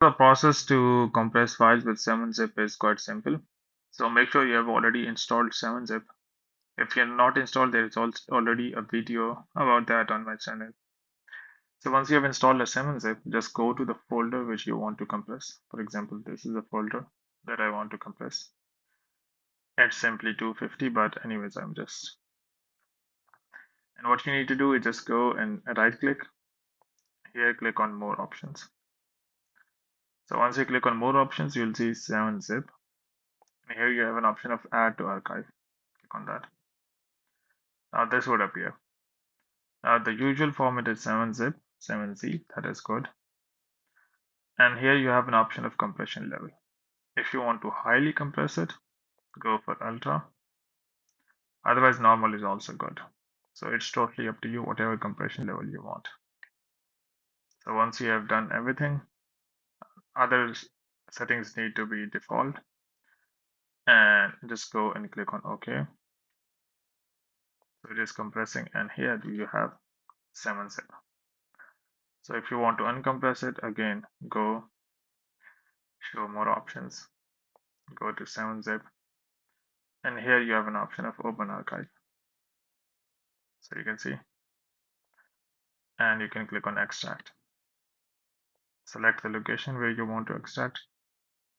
The process to compress files with 7-zip is quite simple. So make sure you have already installed 7-zip. If you're not installed, there is also already a video about that on my channel. So once you have installed a 7-zip, just go to the folder which you want to compress. For example, this is the folder that I want to compress. It's simply 250, but anyways, I'm just. And what you need to do is just go and right click here, click on more options. So once you click on more options, you'll see 7-zip. And here you have an option of add to archive. Click on that. Now this would appear. Now the usual format is 7-zip, 7z, that is good. And here you have an option of compression level. If you want to highly compress it, go for ultra. Otherwise, normal is also good. So it's totally up to you, whatever compression level you want. So once you have done everything, other settings need to be default. And just go and click on OK. So it is compressing, and here you have 7-zip. So if you want to uncompress it, again, go show more options, go to 7-zip, and here you have an option of open archive. So you can see, and you can click on extract. Select the location where you want to extract,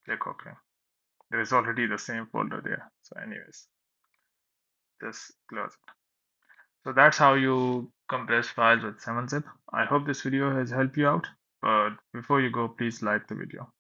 click OK. There is already the same folder there. So anyways, just close it. So that's how you compress files with 7-zip. I hope this video has helped you out, but before you go, please like the video.